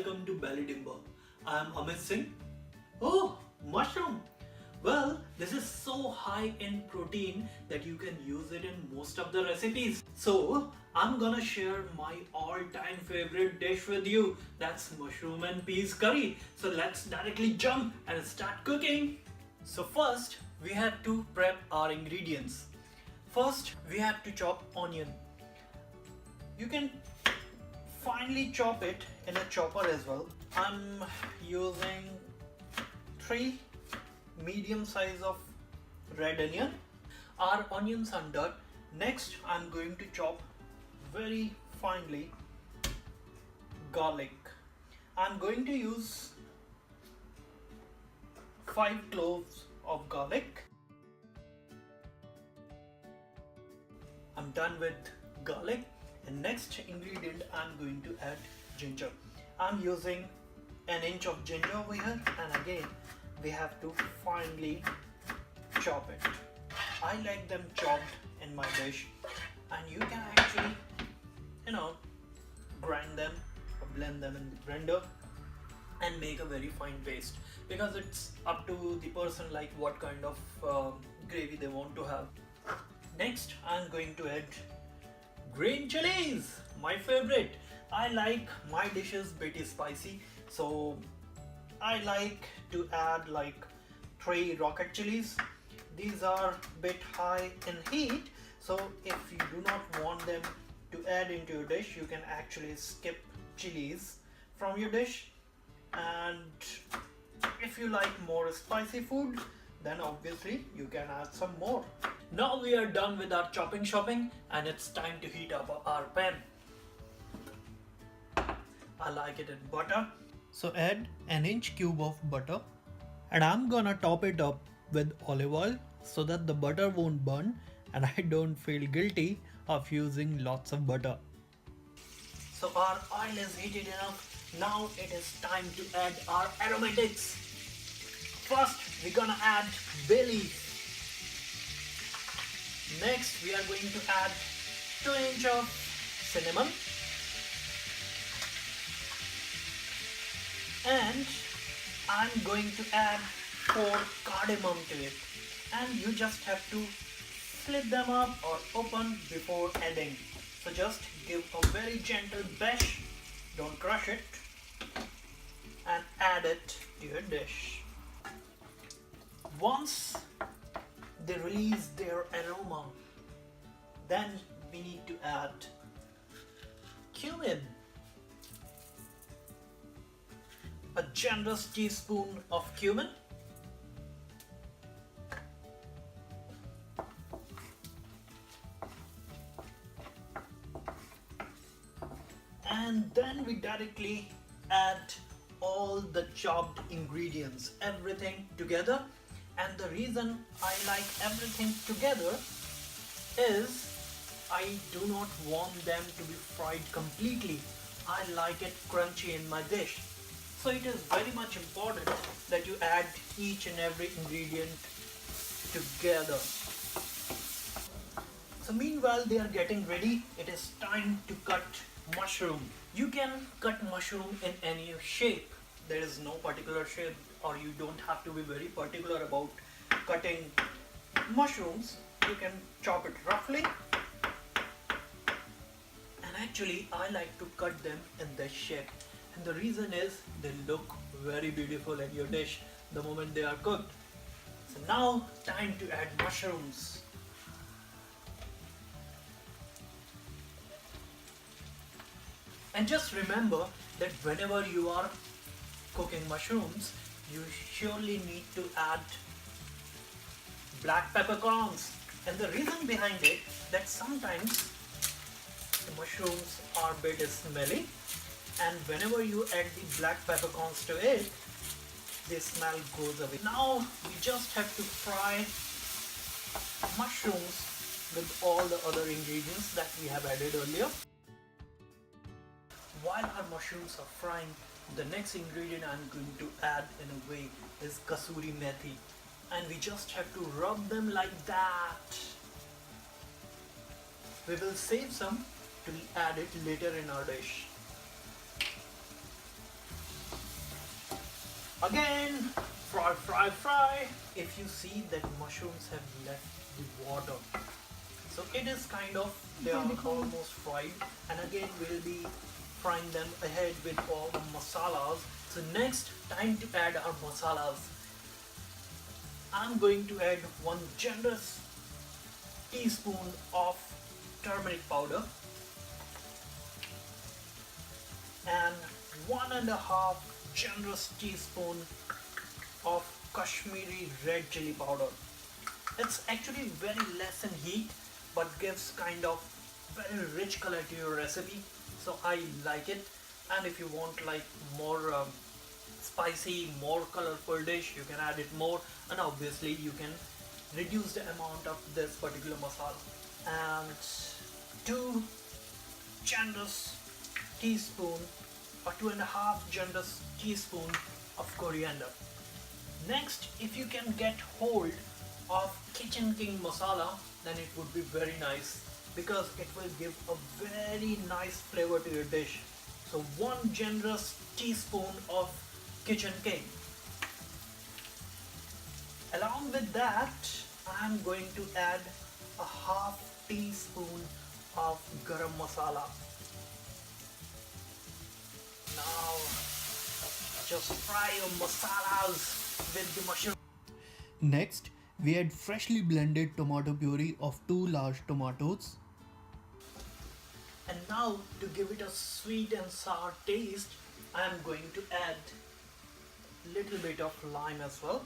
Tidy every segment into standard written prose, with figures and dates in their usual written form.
welcome to BellyTimber. I am Amit Singh. Oh, mushroom! Well, this is so high in protein that you can use it in most of the recipes. So, I'm gonna share my all-time favorite dish with you. That's mushroom and peas curry. So let's directly jump and start cooking. So first, we have to prep our ingredients. First, we have to chop onion. You can finely chop it in a chopper as well. I'm using 3 medium size of red onion. Our onions are done. Next, I'm going to chop very finely garlic. I'm going to use 5 cloves of garlic. I'm done with garlic. And next ingredient, I'm going to add ginger. I'm using an inch of ginger over here, and again we have to finely chop it. I like them chopped in my dish, and you can actually grind them or blend them in the blender and make a very fine paste, because it's up to the person like what kind of gravy they want to have. Next, I'm going to add green chilies, my favorite. I like my dishes bit spicy, so I like to add like 3 rocket chilies. These are bit high in heat, so if you do not want them to add into your dish, you can actually skip chilies from your dish. And if you like more spicy food, then obviously you can add some more. Now we are done with our chopping shopping, and it's time to heat up our pan. I like it in butter, so add an inch cube of butter, and I'm gonna top it up with olive oil so that the butter won't burn and I don't feel guilty of using lots of butter. So our oil is heated enough. Now it is time to add our aromatics. First, we're gonna add bay leaf. Next, we are going to add 2 inch of cinnamon, and I'm going to add 4 cardamom to it, and you just have to split them up or open before adding. So just give a very gentle bash, don't crush it, and add it to your dish. Once they release their aroma, then we need to add cumin, a generous teaspoon of cumin, and then we directly add all the chopped ingredients, everything together. And the reason I like everything together is I do not want them to be fried completely. I like it crunchy in my dish. So it is very much important that you add each and every ingredient together. So meanwhile they are getting ready, it is time to cut mushroom. You can cut mushroom in any shape. There is no particular shape, or you don't have to be very particular about cutting mushrooms. You can chop it roughly, and actually I like to cut them in this shape, and the reason is they look very beautiful in your dish the moment they are cooked. So now time to add mushrooms. And just remember that whenever you are cooking mushrooms, you surely need to add black peppercorns. And the reason behind it, that sometimes the mushrooms are a bit smelly, and whenever you add the black peppercorns to it, the smell goes away. Now we just have to fry mushrooms with all the other ingredients that we have added earlier. While our mushrooms are frying, the next ingredient I'm going to add in a way is kasuri methi, and we just have to rub them like that. We will save some to add it later in our dish. Again, fry, fry, fry. If you see that mushrooms have left the water, so it is kind of, they are almost fried, and again we'll be frying them ahead with all the masalas. So next, time to add our masalas. I'm going to add one generous teaspoon of turmeric powder and 1.5 generous teaspoon of Kashmiri red chili powder. It's actually very less in heat but gives kind of very rich color to your recipe, so I like it. And if you want like more spicy, more colorful dish, you can add it more, and obviously you can reduce the amount of this particular masala. And 2 generous teaspoon or 2.5 generous teaspoon of coriander. Next, if you can get hold of Kitchen King masala, then it would be very nice because it will give a very nice flavor to your dish. So 1 generous teaspoon of Kitchen King. Along with that, I am going to add a 1/2 teaspoon of garam masala. Now just fry your masalas with the mushroom. Next, we add freshly blended tomato puree of 2 large tomatoes. And now, to give it a sweet and sour taste, I am going to add a little bit of lime as well.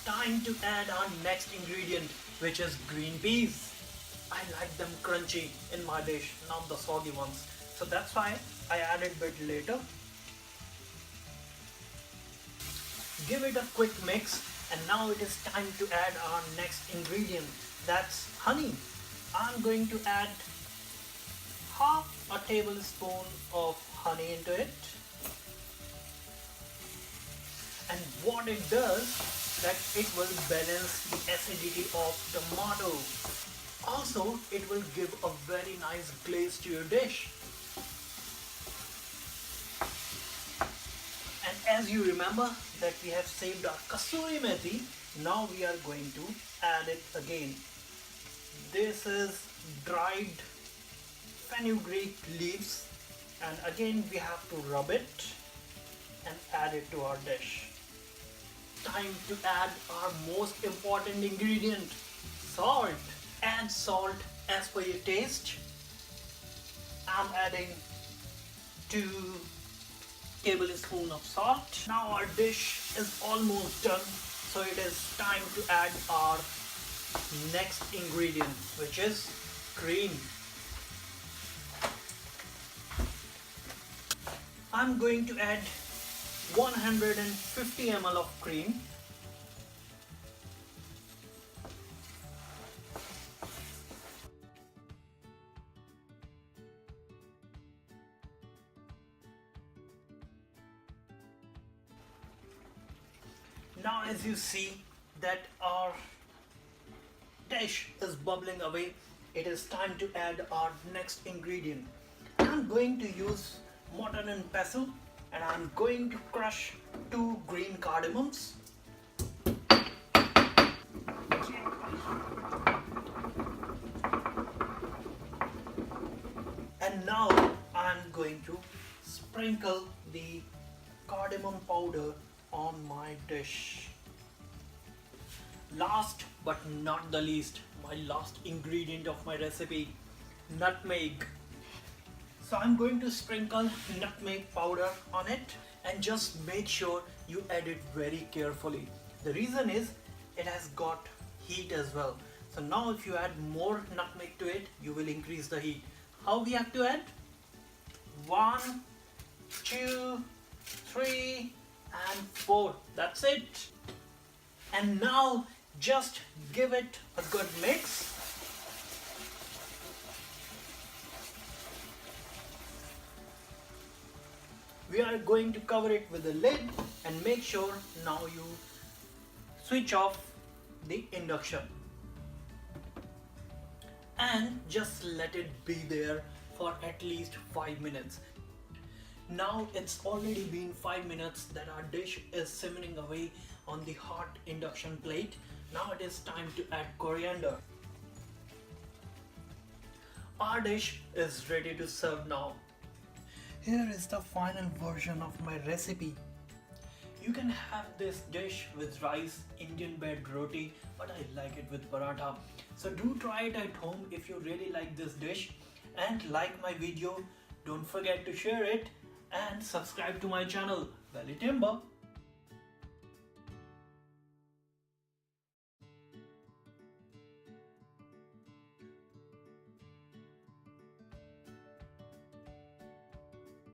Time to add our next ingredient, which is green peas. I like them crunchy in my dish, not the soggy ones. So that's why I added a bit later. Give it a quick mix, and now it is time to add our next ingredient, that's honey. I'm going to add 1/2 tablespoon of honey into it. And what it does, that it will balance the acidity of tomato. Also, it will give a very nice glaze to your dish. And as you remember that we have saved our kasuri methi, now we are going to add it again. This is dried fenugreek leaves, and again we have to rub it and add it to our dish. Time to add our most important ingredient, salt. Add salt as per your taste. I'm adding 2 tablespoons of salt. Now our dish is almost done, so it is time to add our next ingredient, which is cream. I'm going to add 150 ml of cream. Now as you see that our dish is bubbling away, it is time to add our next ingredient. I'm going to use mortar and pestle, and I'm going to crush 2 green cardamoms. And now I'm going to sprinkle the cardamom powder on my dish. Last but not the least, my last ingredient of my recipe, nutmeg. So I'm going to sprinkle nutmeg powder on it, and just make sure you add it very carefully. The reason is it has got heat as well. So now if you add more nutmeg to it, you will increase the heat. How we have to add? 1, 2, 3 and 4. That's it. And now just give it a good mix. We are going to cover it with a lid and make sure now you switch off the induction. and just let it be there for at least 5 minutes. Now it's already been 5 minutes that our dish is simmering away on the hot induction plate. Now it is time to add coriander. Our dish is ready to serve now. Here is the final version of my recipe. You can have this dish with rice, Indian bed roti, but I like it with paratha. So do try it at home if you really like this dish, and like my video. Don't forget to share it and subscribe to my channel, BellyTimber.